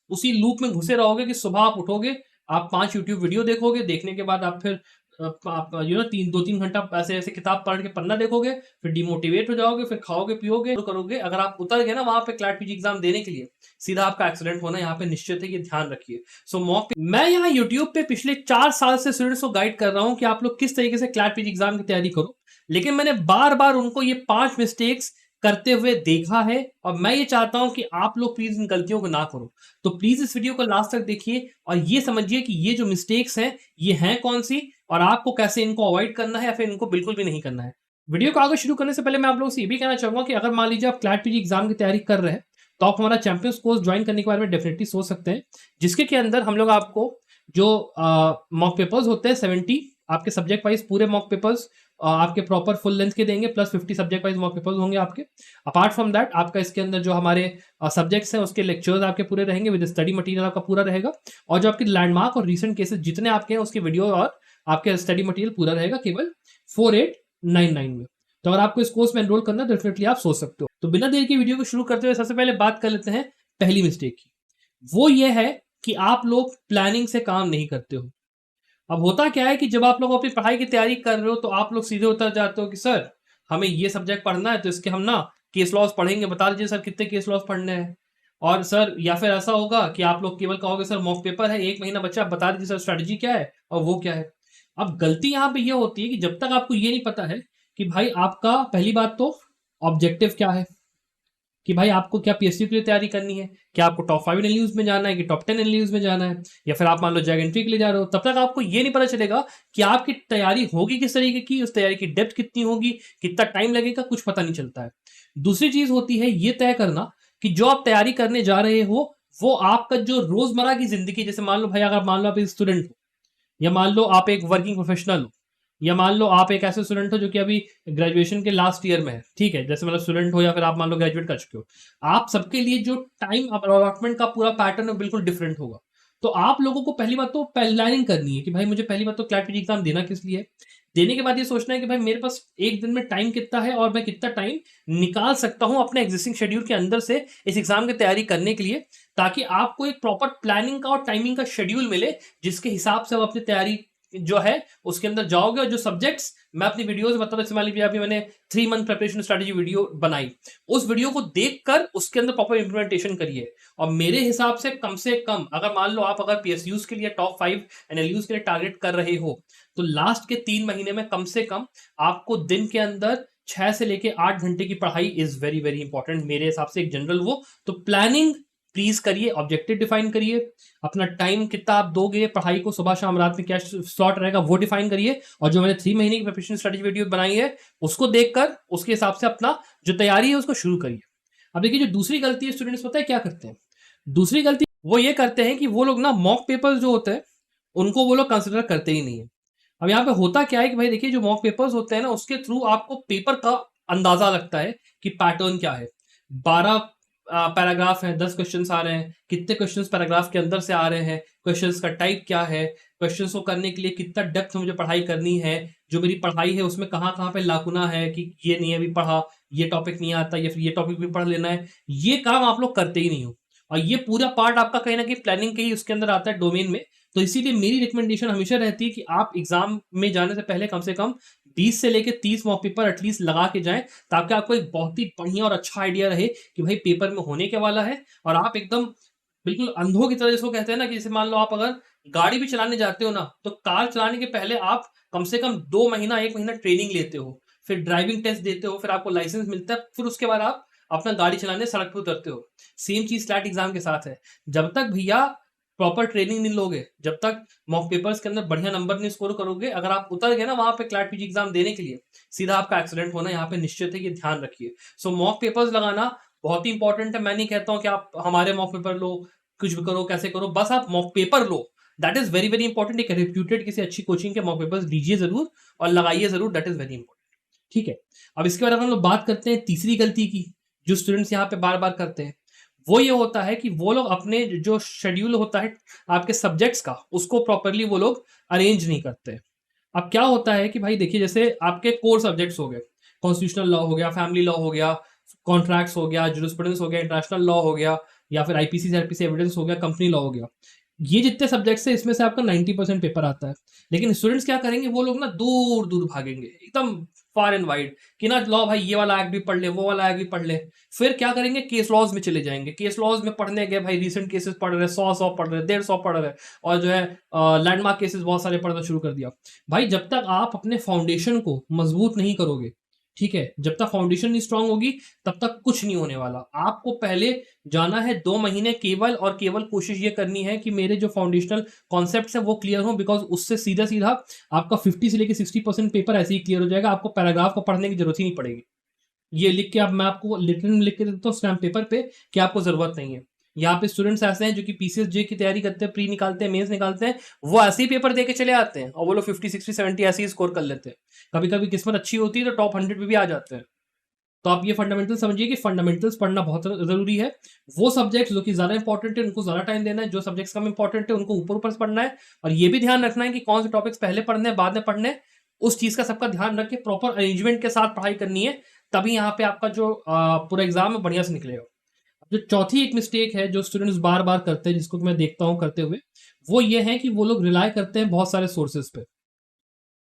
उसी लूप में घुसे रहोगे कि सुबह आप उठोगे, आप 5 यूट्यूब वीडियो देखोगे, देखने के बाद आप फिर आप 2-3 घंटा ऐसे ऐसे किताब पढ़ के पन्ना देखोगे, फिर डिमोटिवेट हो जाओगे, फिर खाओगे पियोगे तो करोगे। अगर आप उतर गए ना वहां पे क्लैट पीजी एग्जाम देने के लिए, सीधा आपका एक्सीडेंट होना यहाँ पे निश्चित है, ये ध्यान रखिए। सो मॉक मैं यहाँ यूट्यूब पे पिछले 4 साल से स्टूडेंट्स को गाइड कर रहा हूँ कि आप लोग किस तरीके से क्लैट पीजी एग्जाम की तैयारी करो, लेकिन मैंने बार बार उनको ये 5 मिस्टेक्स करते हुए देखा है, और मैं ये चाहता हूं कि आप लोग प्लीज इन गलतियों को ना करो। तो प्लीज इस वीडियो को लास्ट तक देखिए और ये समझिए कि ये जो मिस्टेक्स हैं ये हैं कौन सी, और आपको कैसे इनको अवॉइड करना है या फिर इनको बिल्कुल भी नहीं करना है। वीडियो को आगे शुरू करने से पहले मैं आप लोगों से ये भी कहना चाहूंगा कि अगर मान लीजिए आप क्लैट पीजी एग्जाम की तैयारी कर रहे हैं, तो आप हमारा चैंपियंस कोर्स ज्वाइन करने के बारे में डेफिनेटली सोच सकते हैं, जिसके के अंदर हम लोग आपको जो मॉक पेपर्स होते हैं 70 आपके सब्जेक्ट वाइज पूरे मॉक पेपर्स आपके प्रॉपर फुल लेंथ के देंगे, plus 50 subject wise mock papers होंगे आपके। अपार्ट फ्रॉम दैट आपका इसके अंदर जो हमारे सब्जेक्ट्स हैं उसके लेक्चर्स आपके पूरे रहेंगे, विद स्टडी मटेरियल आपका पूरा रहेगा, और जो आपके लैंडमार्क और रीसेंट केसेस जितने आपके हैं उसके वीडियो और आपके स्टडी मटेरियल पूरा रहेगा केवल 4899 में। तो अगर आपको इस कोर्स में एनरोल करना है डेफिनेटली आप सोच सकते हो। तो बिना देर की वीडियो को शुरू करते हुए सबसे पहले बात कर लेते हैं पहली मिस्टेक की। वो ये है कि आप लोग प्लानिंग से काम नहीं करते हो। अब होता क्या है कि जब आप लोग अपनी पढ़ाई की तैयारी कर रहे हो तो आप लोग सीधे उतर जाते हो कि सर हमें ये सब्जेक्ट पढ़ना है तो इसके हम ना केस लॉज पढ़ेंगे, बता दीजिए सर कितने केस लॉज पढ़ने हैं। और सर या फिर ऐसा होगा कि आप लोग केवल कहोगे सर मॉक पेपर है 1 महीना बच्चा, आप बता दीजिए सर स्ट्रेटजी क्या है और वो क्या है। अब गलती यहाँ पे ये होती है कि जब तक आपको ये नहीं पता है कि भाई आपका पहली बात तो ऑब्जेक्टिव क्या है, कि भाई आपको क्या पीएसयू के लिए तैयारी करनी है, क्या आपको टॉप 5 एनएलयूज में जाना है कि टॉप 10 एनएलयूज में जाना है, या फिर आप मान लो जैग एंट्री के लिए जा रहे हो, तब तक आपको ये नहीं पता चलेगा कि आपकी तैयारी होगी किस तरीके की, उस तैयारी की डेप्थ कितनी होगी, कितना टाइम लगेगा, कुछ पता नहीं चलता है। दूसरी चीज होती है ये तय करना कि जो आप तैयारी करने जा रहे हो वो आपका जो रोजमर्रा की जिंदगी, जैसे मान लो भाई अगर मान लो आप एक स्टूडेंट हो, या मान लो आप एक वर्किंग प्रोफेशनल हो, या मान लो आप एक ऐसे स्टूडेंट हो जो कि अभी ग्रेजुएशन के लास्ट ईयर में है, ठीक है, जैसे मतलब स्टूडेंट हो या फिर आप मान लो ग्रेजुएट कर चुके हो, आप सबके लिए जो टाइम अलॉटमेंट का पूरा पैटर्न है बिल्कुल डिफरेंट होगा। तो आप लोगों को पहली बात तो प्लानिंग करनी है कि भाई मुझे पहली बात तो क्लैट पीजी एग्जाम देना किस लिए है। देने के बाद ये सोचना है कि भाई मेरे पास एक दिन में टाइम कितना है और मैं कितना टाइम निकाल सकता हूं अपने एग्जिस्टिंग शेड्यूल के अंदर से इस एग्जाम की तैयारी करने के लिए, ताकि आपको एक प्रॉपर प्लानिंग का और टाइमिंग का शेड्यूल मिले, जिसके हिसाब से आप अपनी तैयारी जो है उसके अंदर जाओगे। और जो सब्जेक्ट्स मैं अपनी वीडियोस में बताता हूं, मान लीजिए अभी मैंने 3 मंथ प्रिपरेशन स्ट्रेटजी वीडियो बनाई, उस वीडियो को देखकर उसके अंदर प्रॉपर इंप्लीमेंटेशन करिए। और मेरे हिसाब से कम अगर मान लो आप अगर पीएसयूज के लिए टॉप 5 एनएलयूज के लिए टारगेट कर रहे हो, तो लास्ट के 3 महीने में कम से कम आपको दिन के अंदर 6 से लेके 8 घंटे की पढ़ाई इज वेरी वेरी इंपॉर्टेंट मेरे हिसाब से, एक जनरल वो। तो प्लानिंग प्लीज करिए, ऑब्जेक्टिव डिफाइन करिए, अपना टाइम कितना आप दोगे पढ़ाई को, सुबह शाम रात में क्या स्लॉट रहेगा वो डिफाइन करिए, और जो मैंने 3 महीने की प्रिपरेशन स्ट्रेटजी वीडियो बनाई है उसको देखकर उसके हिसाब से अपना जो तैयारी है उसको शुरू करिए। अब देखिए जो दूसरी गलती है स्टूडेंट्स पता है क्या करते हैं, दूसरी गलती वो ये करते हैं कि वो लोग ना मॉक पेपर जो होते हैं उनको वो लोग कंसिडर करते ही नहीं है। अब यहाँ पे होता क्या है कि भाई देखिए जो मॉक पेपर्स होते हैं ना उसके थ्रू आपको पेपर का अंदाजा लगता है कि पैटर्न क्या है। 12 पैराग्राफ है, 10 क्वेश्चन आ रहे हैं, कितने क्वेश्चन पैराग्राफ के अंदर से आ रहे हैं, क्वेश्चन का टाइप क्या है, क्वेश्चन को करने के लिए कितना डेप्थ में मुझे पढ़ाई करनी है, जो मेरी पढ़ाई है उसमें कहाँ कहाँ पे लाकुना है कि ये नहीं अभी पढ़ा, ये टॉपिक नहीं आता, या फिर ये टॉपिक भी पढ़ लेना है, ये काम आप लोग करते ही नहीं हो। और ये पूरा पार्ट आपका कहीं ना कहीं प्लानिंग के ही उसके अंदर आता है डोमेन में। तो इसीलिए मेरी रिकमेंडेशन हमेशा रहती है कि आप एग्जाम में जाने से पहले कम से कम 20 से लेके 30 मॉक पेपर एटलीस्ट लगा के जाएं, ताकि आपको एक बहुत ही बढ़िया और अच्छा आइडिया रहे कि भाई पेपर में होने के वाला है। और आप एकदम बिल्कुल अंधों की तरह जिसको कहते हैं ना, कि जैसे मान लो आप अगर गाड़ी भी चलाने जाते हो ना, तो कार चलाने के पहले आप कम से कम 2 महीना 1 महीना ट्रेनिंग लेते हो, फिर ड्राइविंग टेस्ट देते हो, फिर आपको लाइसेंस मिलता है, फिर उसके बाद आप अपना गाड़ी चलाने सड़क पर उतरते हो। सेम चीज स्लैट एग्जाम के साथ है। जब तक भैया प्रॉपर ट्रेनिंग नहीं लोगे, जब तक मॉक पेपर्स के अंदर बढ़िया नंबर नहीं स्कोर करोगे, अगर आप उतर गए ना वहां पे क्लैट पीजी एग्जाम देने के लिए, सीधा आपका एक्सीडेंट होना यहाँ पे निश्चित है, ये ध्यान रखिए। सो मॉक पेपर्स लगाना बहुत ही इंपॉर्टेंट है। मैं नहीं कहता हूँ कि आप हमारे मॉक पेपर लो, कुछ भी करो कैसे करो, बस आप mock paper low, that is very very important. एक रेप्यूटेड किसी अच्छी कोचिंग के मॉक पेपर्स लीजिए जरूर और लगाइए जरूर, दैट इज वेरी इंपॉर्टेंट। ठीक है, अब इसके बाद हम लोग बात करते हैं तीसरी गलती की जो स्टूडेंट्स यहाँ पे बार बार करते हैं। वो ये होता है कि वो लोग अपने जो शेड्यूल होता है आपके सब्जेक्ट्स का उसको प्रॉपरली वो लोग अरेंज नहीं करते। अब क्या होता है कि भाई देखिए जैसे आपके कोर सब्जेक्ट्स हो गए, कॉन्स्टिट्यूशनल लॉ हो गया, फैमिली लॉ हो गया, कॉन्ट्रैक्ट्स हो गया, जुरिस्प्रूडेंस हो गया, इंटरनेशनल लॉ हो गया, या फिर आईपीसी आरपीसी एविडेंस हो गया, कंपनी लॉ हो गया, ये जितने सब्जेक्ट्स है इसमें से आपका 90% पेपर आता है। लेकिन स्टूडेंट्स क्या करेंगे, वो लोग ना दूर दूर भागेंगे एकदम फार एंड वाइड कि ना लो भाई ये वाला एक्ट भी पढ़ ले, वो वाला एक्ट भी पढ़ ले। फिर क्या करेंगे, केस लॉज में चले जाएंगे, केस लॉज में पढ़ने गए भाई, रिसेंट केसेस पढ़ रहे, 100 पढ़ रहे, 150 पढ़ रहे, और जो है लैंडमार्क केसेस बहुत सारे पढ़ना शुरू कर दिया। भाई जब तक आप अपने फाउंडेशन को मजबूत नहीं करोगे, ठीक है, जब तक फाउंडेशन नहीं स्ट्रांग होगी तब तक कुछ नहीं होने वाला। आपको पहले जाना है 2 महीने केवल और केवल कोशिश ये करनी है कि मेरे जो फाउंडेशनल कॉन्सेप्ट्स हैं वो क्लियर हो, बिकॉज उससे सीधा सीधा आपका 50 से लेकर 60% पेपर ऐसे ही क्लियर हो जाएगा। आपको पैराग्राफ को पढ़ने की जरूरत ही नहीं पड़ेगी। ये लिख के, अब मैं आपको लिटरल में लिख के देता हूँ स्टैम्प पेपर पे कि आपको जरूरत नहीं है। यहाँ पे स्टूडेंट्स ऐसे हैं जो कि पीसीएस जे की तैयारी करते हैं, प्री निकालते हैं, मेंस निकालते हैं, वो ऐसे ही पेपर दे के चले आते हैं और वो लोग 50 60 70 ऐसे ही स्कोर कर लेते हैं। कभी कभी किस्मत अच्छी होती है तो टॉप 100 पे भी आ जाते हैं। तो आप ये फंडामेंटल समझिए कि फंडामेंटल्स पढ़ना बहुत जरूरी है। वो सब्जेक्ट्स जो कि ज्यादा इंपॉर्टेंट है उनको ज्यादा टाइम देना है, जो सब्जेक्ट्स कम इंपॉर्टेंट है उनको ऊपर ऊपर से पढ़ना है। और ये भी ध्यान रखना है कि कौन से टॉपिक्स पहले पढ़ने हैं बाद में पढ़ने हैं, उस चीज का सबका ध्यान रख के प्रॉपर अरेंजमेंट के साथ पढ़ाई करनी है, तभी यहाँ पे आपका जो पूरा एग्जाम है बढ़िया से निकलेगा। जो चौथी एक मिस्टेक है जो स्टूडेंट्स बार बार करते हैं, जिसको मैं देखता हूँ करते हुए, वो ये है कि वो लोग रिलाई करते हैं बहुत सारे सोर्सेज पे।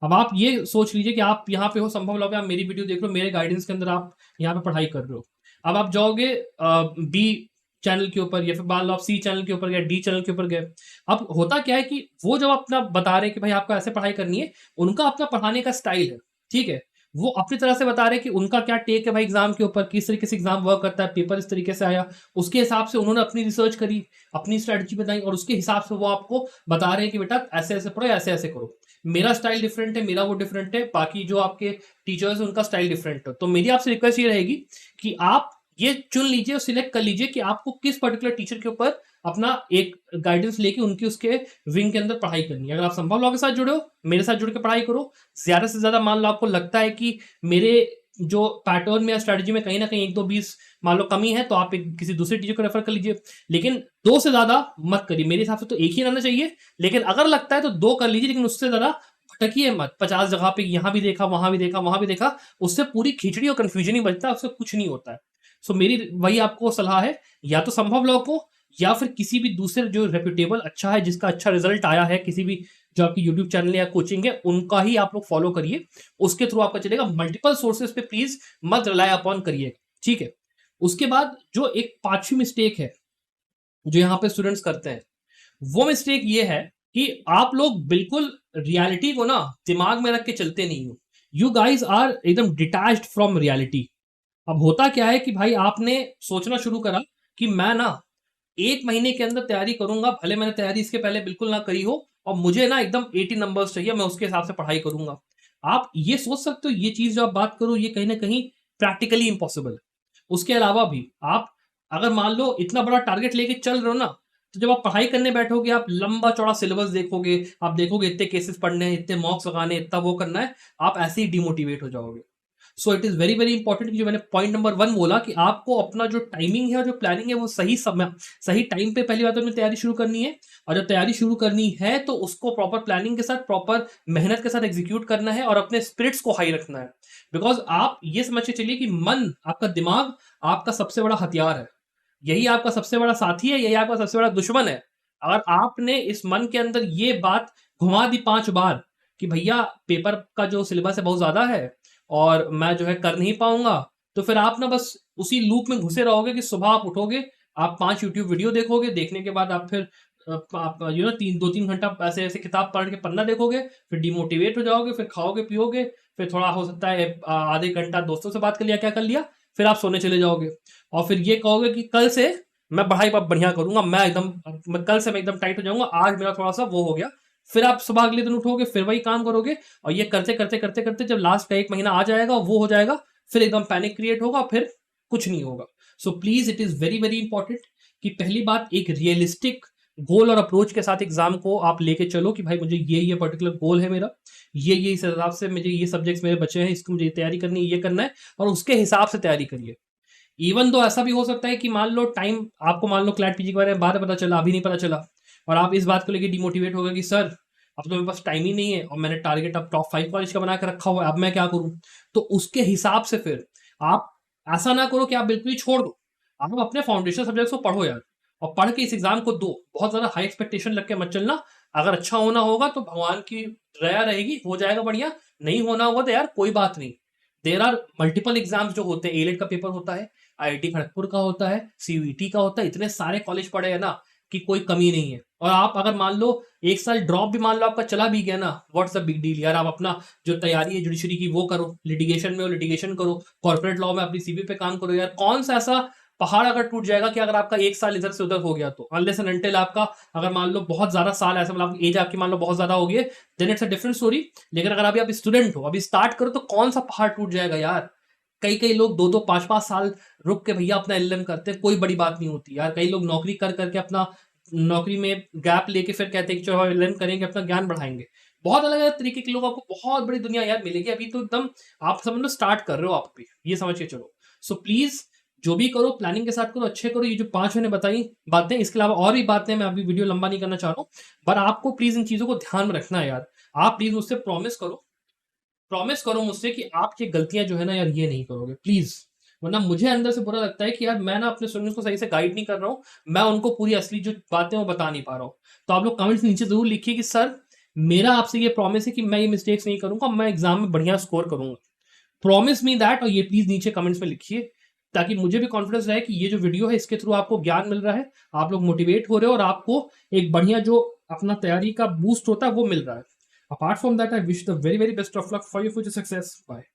अब आप ये सोच लीजिए कि आप यहाँ पे हो, संभव लॉ पे आप मेरी वीडियो देख रहे हो, मेरे गाइडेंस के अंदर आप यहाँ पे पढ़ाई कर रहे हो। अब आप जाओगे बी चैनल के ऊपर, या फिर मान लो आप सी चैनल के ऊपर गए, डी चैनल के ऊपर गए। अब होता क्या है कि वो जब अपना बता रहे हैं कि भाई आपको ऐसे पढ़ाई करनी है, उनका अपना पढ़ाने का स्टाइल है, ठीक है, वो अपनी तरह से बता रहे हैं कि उनका क्या टेक है भाई एग्जाम के ऊपर, किस तरीके से एग्जाम वर्क करता है, पेपर इस तरीके से आया, उसके हिसाब से उन्होंने अपनी रिसर्च करी, अपनी स्ट्रेटजी बताई, और उसके हिसाब से वो आपको बता रहे हैं कि बेटा ऐसे ऐसे पढ़ो, ऐसे ऐसे करो। मेरा स्टाइल डिफरेंट है, मेरा वो डिफरेंट है, बाकी जो आपके टीचर्स हैं उनका स्टाइल डिफरेंट है। तो मेरी आपसे रिक्वेस्ट ये रहेगी कि आप ये चुन लीजिए और सिलेक्ट कर लीजिए कि आपको किस पर्टिकुलर टीचर के ऊपर अपना एक गाइडेंस लेके उनकी उसके विंग के अंदर पढ़ाई करनी है। अगर आप संभव लॉ के साथ जुड़े हो, मेरे साथ जुड़ के पढ़ाई करो। ज्यादा से ज्यादा मान लो आपको लगता है कि मेरे जो पैटर्न में या स्ट्रेटजी में कहीं ना कहीं 1-2-20 मान लो कमी है, तो आप किसी दूसरे टीचर को रेफर कर लीजिए, लेकिन 2 से ज्यादा मत करिए। मेरे हिसाब से तो एक ही रहना चाहिए, लेकिन अगर लगता है तो 2 कर लीजिए, लेकिन उससे ज्यादा भटकिए मत। 50 जगह पे यहां भी देखा, वहां भी देखा, वहां भी देखा, उससे पूरी खिचड़ी और कंफ्यूजन ही बचता है, उससे कुछ नहीं होता है। सो मेरी वही आपको सलाह है, या तो संभव लॉ को या फिर किसी भी दूसरे जो रेप्यूटेबल अच्छा है, जिसका अच्छा रिजल्ट आया है, किसी भी जो आपकी यूट्यूब चैनल या कोचिंग है उनका ही आप लोग फॉलो करिए, उसके थ्रू आपका चलेगा। मल्टीपल सोर्सेज पे प्लीज मत रिलाई अपॉन करिए, ठीक है। उसके बाद जो एक 5वीं मिस्टेक है जो यहाँ पे स्टूडेंट्स करते हैं, वो मिस्टेक ये है कि आप लोग बिल्कुल रियलिटी को ना दिमाग में रख के चलते नहीं हो। यू गाइज आर एकदम डिटैच्ड फ्रॉम रियलिटी। अब होता क्या है कि भाई आपने सोचना शुरू करा कि मैं ना 1 महीने के अंदर तैयारी करूंगा, भले मैंने तैयारी इसके पहले बिल्कुल ना करी हो, और मुझे ना एकदम 80 नंबर्स चाहिए, मैं उसके हिसाब से पढ़ाई करूंगा। आप ये सोच सकते हो, ये चीज जो आप बात करो ये कहीं ना कहीं प्रैक्टिकली इंपॉसिबल है। उसके अलावा भी आप अगर मान लो इतना बड़ा टारगेट लेके चल रहे हो ना, तो जब आप पढ़ाई करने बैठोगे आप लंबा चौड़ा सिलेबस देखोगे, आप देखोगे इतने केसेस पढ़ने हैं, इतने मॉक्स लगाने, इतना वो करना है, आप ऐसे ही डिमोटिवेट हो जाओगे। So it is very very important कि जो मैंने पॉइंट नंबर 1 बोला कि आपको अपना जो टाइमिंग है और जो प्लानिंग है वो सही समय, सही टाइम पे पहली बात तो अपनी तैयारी शुरू करनी है। और जब तैयारी शुरू करनी है तो उसको प्रॉपर प्लानिंग के साथ, प्रॉपर मेहनत के साथ एग्जीक्यूट करना है और अपने स्पिरिट्स को हाई रखना है। बिकॉज आप ये समझ के चलिए कि मन, आपका दिमाग आपका सबसे बड़ा हथियार है, यही आपका सबसे बड़ा साथी है, यही आपका सबसे बड़ा दुश्मन है। अगर आपने इस मन के अंदर ये बात घुमा दी 5 बार कि भैया पेपर का जो सिलेबस है बहुत ज्यादा है और मैं जो है कर नहीं पाऊंगा, तो फिर आप ना बस उसी लूप में घुसे रहोगे कि सुबह आप उठोगे, आप 5 यूट्यूब वीडियो देखोगे, देखने के बाद आप फिर आप 2-3 घंटा ऐसे ऐसे किताब पढ़ के पन्ना देखोगे, फिर डिमोटिवेट हो जाओगे, फिर खाओगे पियोगे, फिर थोड़ा हो सकता है आधे घंटा दोस्तों से बात कर लिया, क्या कर लिया, फिर आप सोने चले जाओगे। और फिर ये कहोगे कि कल से मैं पढ़ाई बढ़िया करूंगा, मैं कल से मैं एकदम टाइट हो जाऊंगा, आज मेरा थोड़ा सा वो हो गया। फिर आप सुबह अगले दिन उठोगे, फिर वही काम करोगे, और ये करते करते करते करते जब लास्ट का 1 महीना आ जाएगा, वो हो जाएगा, फिर एकदम पैनिक क्रिएट होगा, फिर कुछ नहीं होगा। So please it is very very important कि पहली बात एक रियलिस्टिक गोल और अप्रोच के साथ एग्जाम को आप लेके चलो कि भाई मुझे ये पर्टिकुलर गोल है मेरा, ये इस हिसाब से मुझे ये सब्जेक्ट्स मेरे बचे हैं, इसको मुझे तैयारी करनी है, ये करना है, और उसके हिसाब से तैयारी करिए। इवन तो ऐसा भी हो सकता है कि मान लो टाइम आपको, मान लो क्लैट पीजी के बारे में बाद में पता चला, अभी नहीं पता चला, और आप इस बात को लेकर डिमोटिवेट हो गए कि सर अब तो मेरे पास टाइम ही नहीं है और मैंने टारगेट अब टॉप 5 कॉलेज का बना के रखा हुआ है, अब मैं क्या करूं। तो उसके हिसाब से फिर आप ऐसा ना करो कि आप बिल्कुल ही छोड़ दो, आप अपने फाउंडेशन सब्जेक्ट्स को पढ़ो यार। और पढ़ के इस एग्जाम को दो। बहुत ज्यादा हाई एक्सपेक्टेशन लग के मत चलना। अगर अच्छा होना होगा तो भगवान की दया रहेगी, हो जाएगा बढ़िया। नहीं होना होगा तो यार कोई बात नहीं। देर आर मल्टीपल एग्जाम्स जो होते हैं, एलेट का पेपर होता है, आईआईटी खड़गपुर का होता है, सीयूईटी का होता है, इतने सारे कॉलेज पड़े हैं ना कि कोई कमी नहीं है। और आप अगर मान लो एक साल ड्रॉप भी मान लो आपका चला भी गया ना, व्हाट्स अ बिग डील यार। आप अपना जो तैयारी है जुडिशरी की वो करो, लिटिगेशन में हो लिटिगेशन करो, कॉर्पोरेट लॉ में अपनी सीवी पे काम करो यार। कौन सा ऐसा पहाड़ अगर टूट जाएगा कि अगर आपका एक साल इधर से उधर हो गया तो, अनलेस एंड अनटिल आपका अगर मान लो बहुत ज्यादा साल ऐसा मतलब एज आपकी मान लो बहुत ज्यादा हो गई है, then it's a different story. लेकिन अगर अभी आप स्टूडेंट हो, अभी स्टार्ट करो, तो कौन सा पहाड़ टूट जाएगा यार। कई कई लोग 2-2 5-5 साल रुक के भैया अपना एलएलएम करते हैं, कोई बड़ी बात नहीं होती यार। कई लोग नौकरी कर करके अपना नौकरी में गैप लेके फिर कहते हैं कि चलो एलएलएम करेंगे, अपना ज्ञान बढ़ाएंगे। बहुत अलग अलग तरीके के लोग आपको बहुत बड़ी दुनिया यार मिलेगी। अभी तो एकदम आप समझ लो स्टार्ट कर रहे हो आप भी, ये समझ के चलो। सो प्लीज जो भी करो प्लानिंग के साथ करो, अच्छे करो। ये जो 5 मैंने बताई बातें, इसके अलावा और भी बातें, मैं अभी वीडियो लंबा नहीं करना चाह रहा हूँ, पर आपको प्लीज इन चीजों को ध्यान में रखना है यार। आप प्लीज मुझसे प्रॉमिस करो मुझसे कि आप ये गलतियां जो है ना यार, ये नहीं करोगे प्लीज। वरना मुझे अंदर से बुरा लगता है कि यार मैं ना अपने स्टूडेंट्स को सही से गाइड नहीं कर रहा हूँ, मैं उनको पूरी असली जो बातें वो बता नहीं पा रहा हूँ। तो आप लोग कमेंट्स नीचे जरूर लिखिए कि सर मेरा आपसे ये प्रॉमिस है कि मैं ये मिस्टेक्स नहीं करूंगा, मैं एग्जाम में बढ़िया स्कोर करूंगा। Promise me that. और ये प्लीज नीचे कमेंट्स में लिखिए, ताकि मुझे भी कॉन्फिडेंस रहे कि ये जो वीडियो है इसके थ्रू आपको ज्ञान मिल रहा है, आप लोग मोटिवेट हो रहे हो और आपको एक बढ़िया जो अपना तैयारी का बूस्ट होता है वो मिल रहा है। Apart from that I wish the very very best of luck for your future success. Bye.